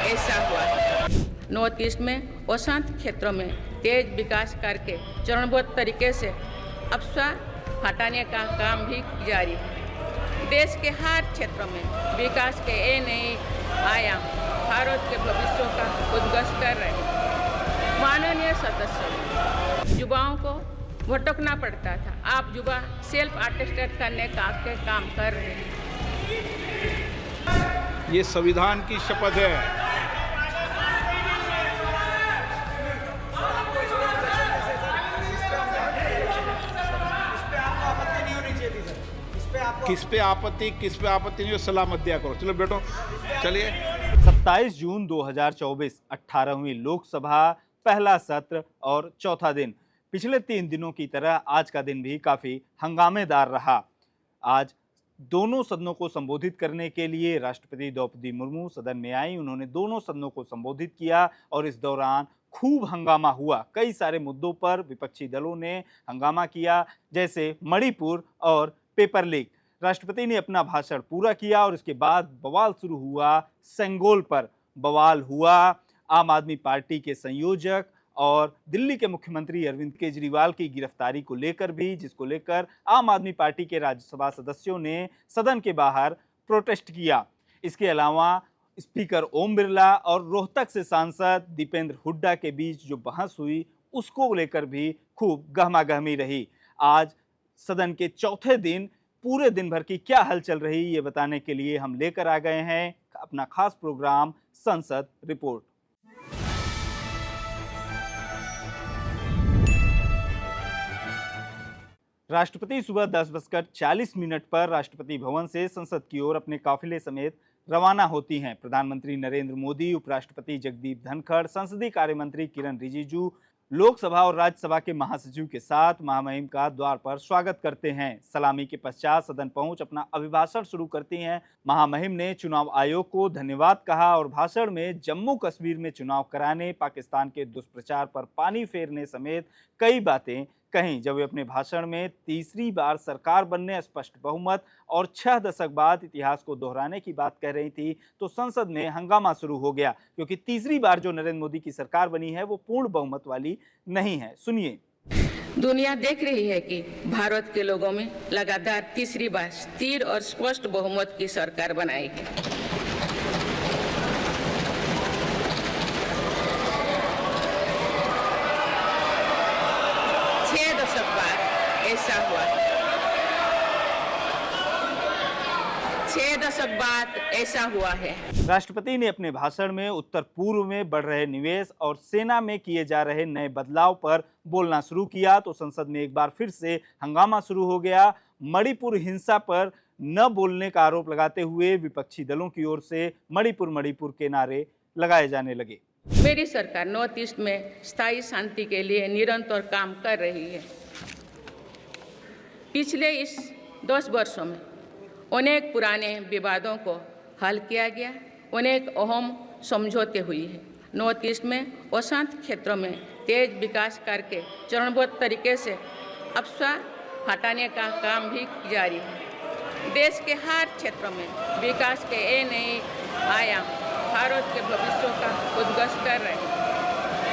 ऐसा हुआ है। नॉर्थ ईस्ट में अशांत क्षेत्रों में तेज विकास करके चरणबद्ध तरीके से अफवाह हटाने का काम भी जारी है। देश के हर क्षेत्रों में विकास के नए आयाम भारत के भविष्य का उद्घोष कर रहे हैं। माननीय सदस्य, युवाओं को भटकना पड़ता था, आप युवा सेल्फ अटेस्टेड करने का काम कर रहे हैं। ये संविधान की शपथ है। किस पे आपत्ति नहीं हो, सलाह मत दिया करो। चलो बेटो, चलिए। 27 जून 2024 18वीं लोकसभा, पहला सत्र और चौथा दिन। पिछले 3 दिनों की तरह आज का दिन भी काफी हंगामेदार रहा। आज दोनों सदनों को संबोधित करने के लिए राष्ट्रपति द्रौपदी मुर्मू सदन में आई। उन्होंने दोनों सदनों को संबोधित किया और इस दौरान खूब हंगामा हुआ। कई सारे मुद्दों पर विपक्षी दलों ने हंगामा किया, जैसे मणिपुर और पेपर लीक। राष्ट्रपति ने अपना भाषण पूरा किया और इसके बाद बवाल शुरू हुआ। सेंगोल पर बवाल हुआ। आम आदमी पार्टी के संयोजक और दिल्ली के मुख्यमंत्री अरविंद केजरीवाल की गिरफ्तारी को लेकर भी, जिसको लेकर आम आदमी पार्टी के राज्यसभा सदस्यों ने सदन के बाहर प्रोटेस्ट किया। इसके अलावा स्पीकर ओम बिरला और रोहतक से सांसद दीपेंद्र हुड्डा के बीच जो बहस हुई, उसको लेकर भी खूब गहमागहमी रही। आज सदन के चौथे दिन पूरे दिन भर की क्या हलचल रही, ये बताने के लिए हम लेकर आ गए हैं अपना खास प्रोग्राम संसद रिपोर्ट। राष्ट्रपति सुबह 10:40 पर राष्ट्रपति भवन से संसद की ओर अपने काफिले समेत रवाना होती हैं। प्रधानमंत्री नरेंद्र मोदी, उपराष्ट्रपति जगदीप धनखड़, संसदीय कार्य मंत्री किरण रिजिजू लोकसभा और राज्यसभा के महासचिव के साथ महामहिम का द्वार पर स्वागत करते हैं। सलामी के पश्चात सदन पहुंच अपना अभिभाषण शुरू करती हैं। महामहिम ने चुनाव आयोग को धन्यवाद कहा और भाषण में जम्मू कश्मीर में चुनाव कराने, पाकिस्तान के दुष्प्रचार पर पानी फेरने समेत कई बातें कहीं। जब वे अपने भाषण में तीसरी बार सरकार बनने, स्पष्ट बहुमत और 6 दशक बाद इतिहास को दोहराने की बात कह रही थी, तो संसद में हंगामा शुरू हो गया, क्योंकि तीसरी बार जो नरेंद्र मोदी की सरकार बनी है वो पूर्ण बहुमत वाली नहीं है। सुनिए। दुनिया देख रही है कि भारत के लोगों में लगातार तीसरी बार स्थिर और स्पष्ट बहुमत की सरकार बनाई है। ऐसा हुआ है। 6 दशक बाद ऐसा हुआ है। राष्ट्रपति ने अपने भाषण में उत्तर पूर्व में बढ़ रहे निवेश और सेना में किए जा रहे नए बदलाव पर बोलना शुरू किया, तो संसद में एक बार फिर से हंगामा शुरू हो गया। मणिपुर हिंसा पर न बोलने का आरोप लगाते हुए विपक्षी दलों की ओर से मणिपुर के नारे लगाए जाने लगे। मेरी सरकार नॉर्थ ईस्ट में स्थायी शांति के लिए निरंतर काम कर रही है। पिछले इस 10 वर्षों में अनेक पुराने विवादों को हल किया गया, अनेक अहम समझौते हुए हैं। नॉर्थ ईस्ट में अशांत क्षेत्रों में तेज विकास करके चरणबद्ध तरीके से अफवाह हटाने का काम भी जारी है। देश के हर क्षेत्रों में विकास के नए आयाम भारत के भविष्य का उद्घोष कर रहे हैं।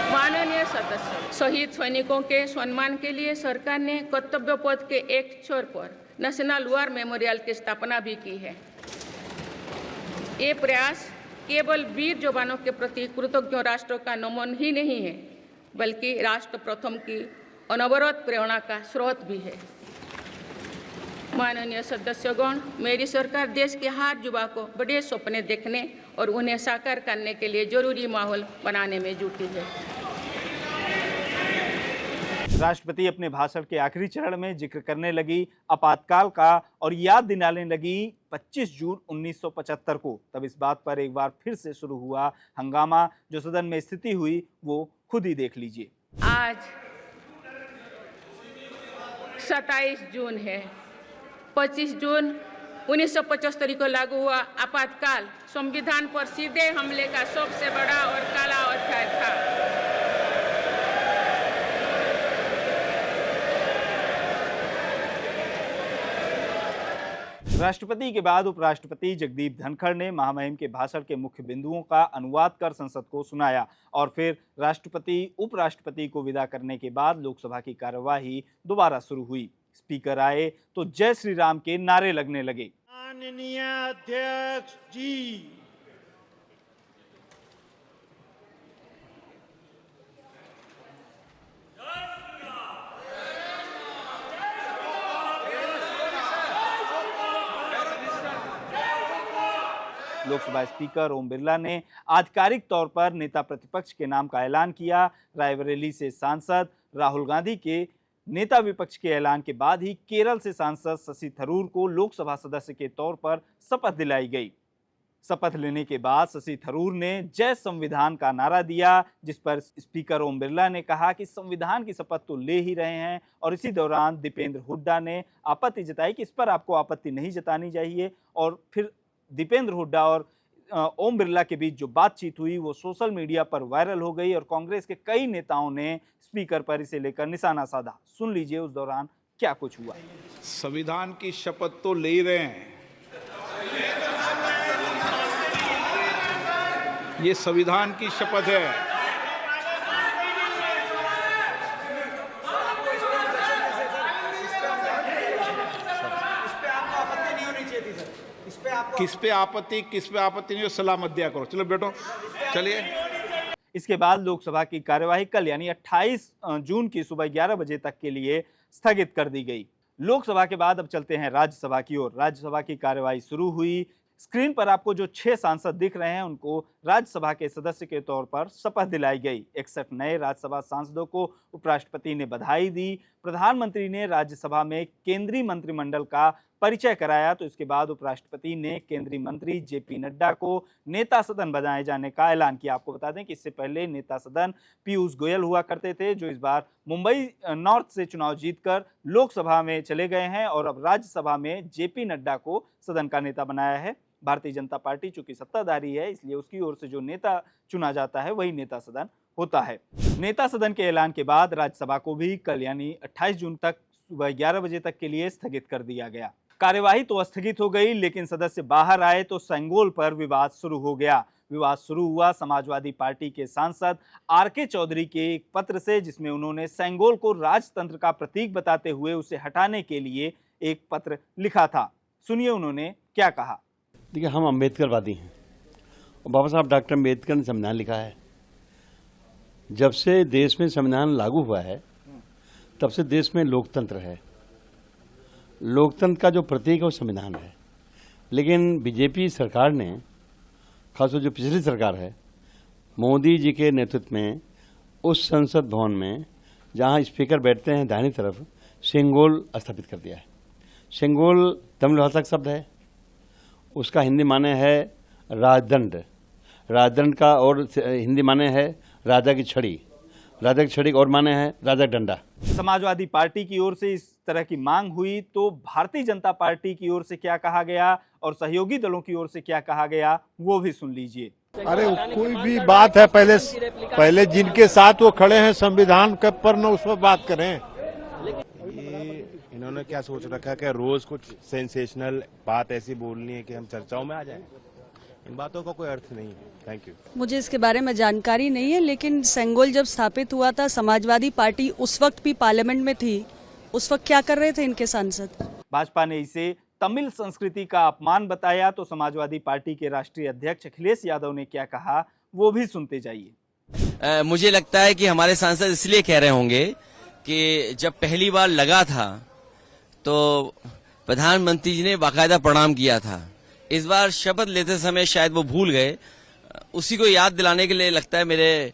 माननीय सदस्य, शहीद सैनिकों के सम्मान के लिए सरकार ने कर्तव्य पथ के एक छोर पर नेशनल वॉर मेमोरियल की स्थापना भी की है। ये प्रयास केवल वीर जवानों के प्रति कृतज्ञ राष्ट्रों का नमन ही नहीं है, बल्कि राष्ट्र प्रथम की अनवरत प्रेरणा का स्रोत भी है। माननीय सदस्यगण, मेरी सरकार देश के हर युवा को बड़े सपने देखने और उन्हें साकार करने के लिए जरूरी माहौल बनाने में जुटी है। राष्ट्रपति अपने भाषण के आखिरी चरण में जिक्र करने लगी आपातकाल का और याद दिलाने लगी 25 जून 1975 को। तब इस बात पर एक बार फिर से शुरू हुआ हंगामा। जो सदन में स्थिति हुई वो खुद ही देख लीजिए। आज 27 जून है। 25 जून 1975 को लागू हुआ आपातकाल संविधान पर सीधे हमले का सबसे बड़ा और काला अध्याय था। राष्ट्रपति के बाद उपराष्ट्रपति जगदीप धनखड़ ने महामहिम के भाषण के मुख्य बिंदुओं का अनुवाद कर संसद को सुनाया और फिर राष्ट्रपति उपराष्ट्रपति को विदा करने के बाद लोकसभा की कार्यवाही दोबारा शुरू हुई। स्पीकर आए तो जय श्री राम के नारे लगने लगे। माननीय अध्यक्ष जी, लोकसभा स्पीकर ओम बिरला ने आधिकारिक तौर पर नेता प्रतिपक्ष के नाम का ऐलान किया। रायबरेली से सांसद राहुल गांधी के नेता विपक्ष के ऐलान के बाद ही केरल से सांसद शशि थरूर को लोकसभा सदस्य के तौर पर शपथ दिलाई गई। शपथ लेने के बाद शशि थरूर ने जय संविधान का नारा दिया, जिस पर स्पीकर ओम बिरला ने कहा कि संविधान की शपथ तो ले ही रहे हैं। और इसी दौरान दीपेंद्र हुड्डा ने आपत्ति जताई कि इस पर आपको आपत्ति नहीं जतानी चाहिए। और फिर दीपेंद्र हुड्डा और ओम बिरला के बीच जो बातचीत हुई वो सोशल मीडिया पर वायरल हो गई और कांग्रेस के कई नेताओं ने स्पीकर पर इसे लेकर निशाना साधा। सुन लीजिए उस दौरान क्या कुछ हुआ। संविधान की शपथ तो ले ही रहे हैं, ये संविधान की शपथ है। किस पे आपत्ति नहीं हो, सलाह मत दिया करो। चलो बैठो, चलिए। इसके बाद लोकसभा की कार्यवाही कल यानी 28 जून की सुबह 11 बजे तक के लिए स्थगित कर दी गई। लोकसभा के बाद अब चलते हैं राज्यसभा की ओर। राज्यसभा की कार्यवाही शुरू हुई। स्क्रीन पर आपको जो 6 सांसद दिख रहे हैं उनको राज्यसभा के सदस्य के तौर पर शपथ दिलाई गई। 61 नए राज्यसभा सांसदों को उपराष्ट्रपति ने बधाई दी। प्रधानमंत्री ने राज्यसभा में केंद्रीय मंत्रिमंडल का परिचय कराया। तो इसके बाद उपराष्ट्रपति ने केंद्रीय मंत्री जेपी नड्डा को नेता सदन बनाए जाने का ऐलान किया। आपको बता दें कि इससे पहले नेता सदन पीयूष गोयल हुआ करते थे, जो इस बार मुंबई नॉर्थ से चुनाव जीतकर लोकसभा में चले गए हैं और अब राज्यसभा में जेपी नड्डा को सदन का नेता बनाया है। भारतीय जनता पार्टी चूंकि सत्ताधारी है, इसलिए उसकी ओर से जो नेता चुना जाता है वही नेता सदन होता है। नेता सदन के ऐलान के बाद राज्यसभा को भी कल यानी 28 जून तक सुबह 11 बजे तक के लिए स्थगित कर दिया गया। कार्यवाही तो स्थगित हो गई, लेकिन सदस्य बाहर आए तो सेंगोल पर विवाद शुरू हो गया। विवाद शुरू हुआ समाजवादी पार्टी के सांसद आर.के. चौधरी के एक पत्र से, जिसमें उन्होंने सेंगोल को राजतंत्र का प्रतीक बताते हुए उसे हटाने के लिए एक पत्र लिखा था। सुनिए उन्होंने क्या कहा। देखिए, हम अम्बेडकरवादी हैं और बाबा साहब डॉक्टर अम्बेडकर ने संविधान लिखा है। जब से देश में संविधान लागू हुआ है तब से देश में लोकतंत्र है। लोकतंत्र का जो प्रतीक है वो संविधान है। लेकिन बीजेपी सरकार ने, खासतौर जो पिछली सरकार है, मोदी जी के नेतृत्व में उस संसद भवन में जहां स्पीकर बैठते हैं दाहिनी तरफ, सेंगोल स्थापित कर दिया है। सेंगोल तमिल भाषा का शब्द है, उसका हिंदी माने है राजदंड। राजदंड का और हिंदी माने है राजा की छड़ी। राजा की छड़ी और माने है राजा डंडा। समाजवादी पार्टी की ओर से इस तरह की मांग हुई तो भारतीय जनता पार्टी की ओर से क्या कहा गया और सहयोगी दलों की ओर से क्या कहा गया वो भी सुन लीजिए। अरे कोई भी बात है, पहले जिनके साथ वो खड़े हैं संविधान के पर न उस पर बात करें। ये इन्होंने क्या सोच रखा है कि रोज कुछ सेंसेशनल बात ऐसी बोलनी है कि हम चर्चाओं में आ जाएं। इन बातों का कोई अर्थ नहीं है। Thank you. मुझे इसके बारे में जानकारी नहीं है, लेकिन सेंगोल जब स्थापित हुआ था, समाजवादी पार्टी उस वक्त भी पार्लियामेंट में थी। उस वक्त क्या कर रहे थे इनके सांसद? भाजपा ने इसे तमिल संस्कृति का अपमान बताया। तो समाजवादी पार्टी के राष्ट्रीय अध्यक्ष अखिलेश यादव ने क्या कहा वो भी सुनते जाइए। मुझे लगता है कि हमारे सांसद इसलिए कह रहे होंगे कि जब पहली बार लगा था तो प्रधानमंत्री जी ने बाकायदा प्रणाम किया था। इस बार शपथ लेते समय शायद वो भूल गए। उसी को याद दिलाने के लिए लगता है मेरे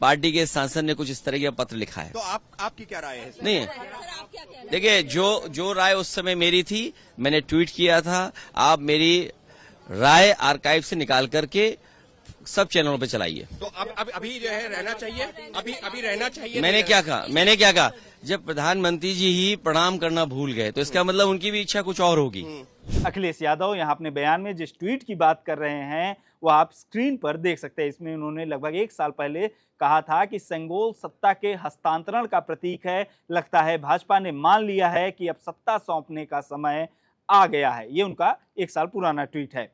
पार्टी के सांसद ने कुछ इस तरह का पत्र लिखा है। तो आपकी क्या राय है? नहीं, देखिए जो राय उस समय मेरी थी मैंने ट्वीट किया था। आप मेरी राय आर्काइव से निकाल करके सब चैनलों पे चलाइए। तो अभी जो है रहना चाहिए, अभी रहना चाहिए। मैंने क्या कहा जब प्रधानमंत्री जी ही प्रणाम करना भूल गए तो इसका मतलब उनकी भी इच्छा कुछ और होगी। अखिलेश यादव यहाँ अपने बयान में जिस ट्वीट की बात कर रहे हैं वो आप स्क्रीन पर देख सकते हैं। इसमें उन्होंने लगभग 1 साल पहले कहा था कि सेंगोल सत्ता के हस्तांतरण का प्रतीक है। लगता है भाजपा ने मान लिया है कि अब सत्ता सौंपने का समय आ गया है। ये उनका 1 साल पुराना ट्वीट है।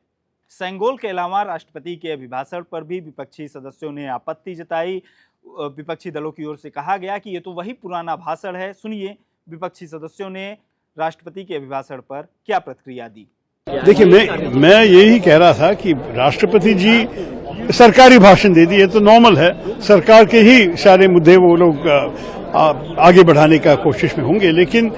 सेंगोल के अलावा राष्ट्रपति के अभिभाषण पर भी विपक्षी सदस्यों ने आपत्ति जताई। विपक्षी दलों की ओर से कहा गया कि ये तो वही पुराना भाषण है। सुनिए विपक्षी सदस्यों ने राष्ट्रपति के अभिभाषण पर क्या प्रतिक्रिया दी। देखिए, मैं यही कह रहा था कि राष्ट्रपति जी सरकारी भाषण दे दिए तो नॉर्मल है, सरकार के ही सारे मुद्दे वो लोग आगे बढ़ाने का कोशिश में होंगे, लेकिन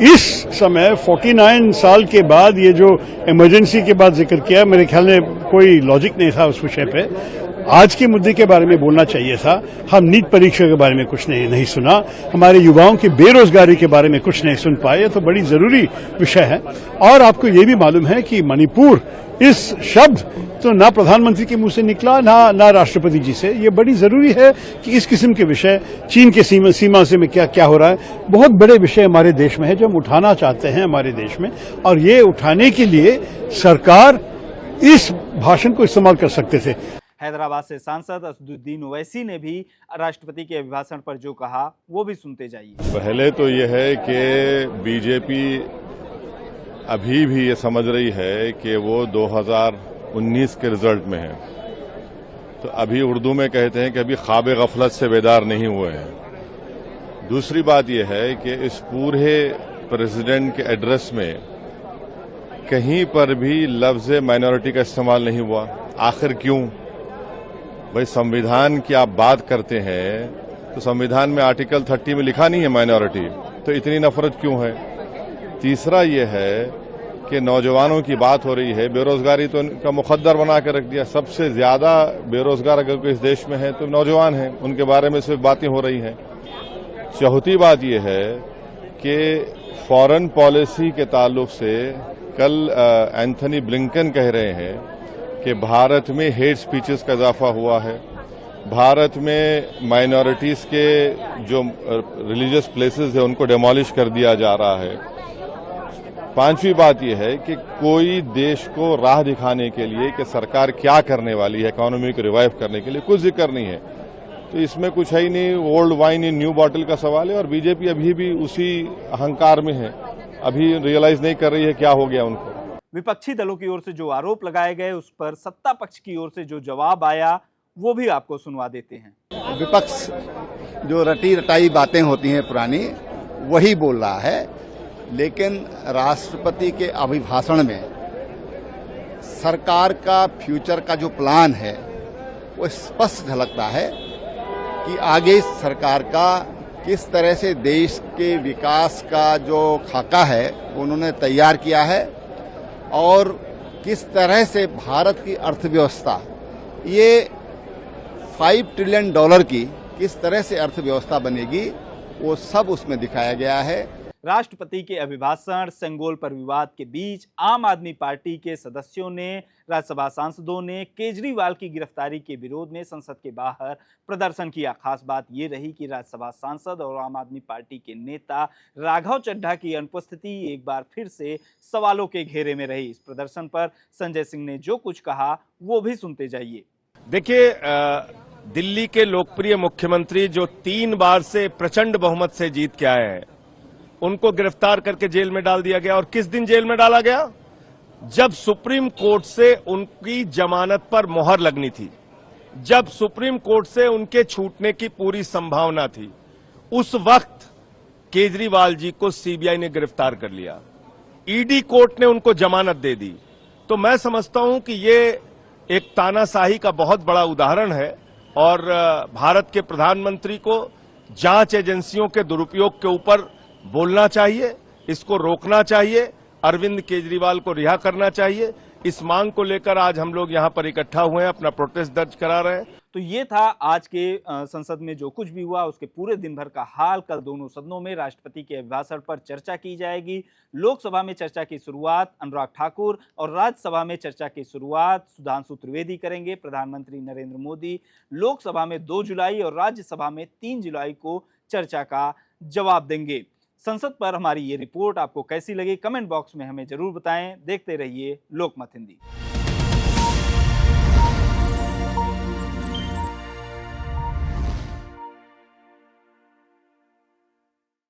इस समय 49 साल के बाद ये जो इमरजेंसी के बाद जिक्र किया, मेरे ख्याल में कोई लॉजिक नहीं था उस विषय पे। आज के मुद्दे के बारे में बोलना चाहिए था। हम नीट परीक्षा के बारे में कुछ नहीं सुना, हमारे युवाओं की बेरोजगारी के बारे में कुछ नहीं सुन पाए, तो बड़ी जरूरी विषय है। और आपको ये भी मालूम है कि मणिपुर, इस शब्द तो ना प्रधानमंत्री के मुंह से निकला ना राष्ट्रपति जी से। ये बड़ी जरूरी है कि इस किस्म के विषय, चीन के सीमा से में क्या हो रहा है, बहुत बड़े विषय हमारे देश में है जो हम उठाना चाहते हैं हमारे देश में, और ये उठाने के लिए सरकार इस भाषण को इस्तेमाल कर सकते थे। हैदराबाद से सांसद असदुद्दीन ओवैसी ने भी राष्ट्रपति के अभिभाषण पर जो कहा वो भी सुनते जाइए। पहले तो यह है कि बीजेपी अभी भी ये समझ रही है कि वो 2019 के रिजल्ट में है, तो अभी उर्दू में कहते हैं कि अभी ख्वाब गफलत से बेदार नहीं हुए हैं। दूसरी बात यह है कि इस पूरे प्रेसिडेंट के एड्रेस में कहीं पर भी लफ्ज माइनॉरिटी का इस्तेमाल नहीं हुआ। आखिर क्यों? भाई, संविधान की आप बात करते हैं तो संविधान में आर्टिकल 30 में लिखा नहीं है माइनॉरिटी, तो इतनी नफरत क्यों है? तीसरा यह है कि नौजवानों की बात हो रही है, बेरोजगारी तो उनका मुकद्दर बना कर रख दिया। सबसे ज्यादा बेरोजगार अगर कोई इस देश में है तो नौजवान हैं, उनके बारे में सिर्फ बातें हो रही हैं। चौथी बात यह है कि फॉरेन पॉलिसी के ताल्लुक से कल एंथनी ब्लिंकन कह रहे हैं कि भारत में हेट स्पीचेस का इजाफा हुआ है, भारत में माइनॉरिटीज के जो रिलीजियस प्लेसेस है उनको डेमोलिश कर दिया जा रहा है। पांचवी बात यह है कि कोई देश को राह दिखाने के लिए कि सरकार क्या करने वाली है इकोनॉमी को रिवाइव करने के लिए, कुछ जिक्र नहीं है। तो इसमें कुछ है ही नहीं, old wine in new bottle का सवाल है। और बीजेपी अभी भी उसी अहंकार में है, अभी रियलाइज नहीं कर रही है क्या हो गया उनको। विपक्षी दलों की ओर से जो आरोप लगाए गए उस पर सत्ता पक्ष की ओर से जो जवाब आया वो भी आपको सुनवा देते हैं। विपक्ष जो रटी रटाई बातें होती हैं पुरानी, वही बोल रहा है, लेकिन राष्ट्रपति के अभिभाषण में सरकार का फ्यूचर का जो प्लान है वो स्पष्ट झलकता है कि आगे सरकार का किस तरह से देश के विकास का जो खाका है उन्होंने तैयार किया है, और किस तरह से भारत की अर्थव्यवस्था, ये $5 ट्रिलियन की किस तरह से अर्थव्यवस्था बनेगी, वो सब उसमें दिखाया गया है। राष्ट्रपति के अभिभाषण सेंगोल पर विवाद के बीच आम आदमी पार्टी के सदस्यों ने, राज्यसभा सांसदों ने केजरीवाल की गिरफ्तारी के विरोध में संसद के बाहर प्रदर्शन किया। खास बात ये रही कि राज्यसभा सांसद और आम आदमी पार्टी के नेता राघव चड्ढा की अनुपस्थिति एक बार फिर से सवालों के घेरे में रही। इस प्रदर्शन पर संजय सिंह ने जो कुछ कहा वो भी सुनते जाइए। देखिए, दिल्ली के लोकप्रिय मुख्यमंत्री जो 3 बार से प्रचंड बहुमत से जीत के आए हैं, उनको गिरफ्तार करके जेल में डाल दिया गया। और किस दिन जेल में डाला गया? जब सुप्रीम कोर्ट से उनकी जमानत पर मोहर लगनी थी, जब सुप्रीम कोर्ट से उनके छूटने की पूरी संभावना थी, उस वक्त केजरीवाल जी को सीबीआई ने गिरफ्तार कर लिया, ईडी कोर्ट ने उनको जमानत दे दी। तो मैं समझता हूं कि ये एक तानाशाही का बहुत बड़ा उदाहरण है, और भारत के प्रधानमंत्री को जांच एजेंसियों के दुरुपयोग के ऊपर बोलना चाहिए, इसको रोकना चाहिए, अरविंद केजरीवाल को रिहा करना चाहिए। इस मांग को लेकर आज हम लोग यहां पर इकट्ठा हुए हैं, अपना प्रोटेस्ट दर्ज करा रहे हैं। तो ये था आज के संसद में जो कुछ भी हुआ उसके पूरे दिन भर का हाल। कल दोनों सदनों में राष्ट्रपति के अभिभाषण पर चर्चा की जाएगी। लोकसभा में चर्चा की शुरुआत अनुराग ठाकुर और राज्यसभा में चर्चा की शुरुआत सुधांशु त्रिवेदी करेंगे। प्रधानमंत्री नरेंद्र मोदी लोकसभा में 2 जुलाई और राज्यसभा में 3 जुलाई को चर्चा का जवाब देंगे। संसद पर हमारी ये रिपोर्ट आपको कैसी लगी, कमेंट बॉक्स में हमें जरूर बताएं। देखते रहिए लोकमत हिंदी।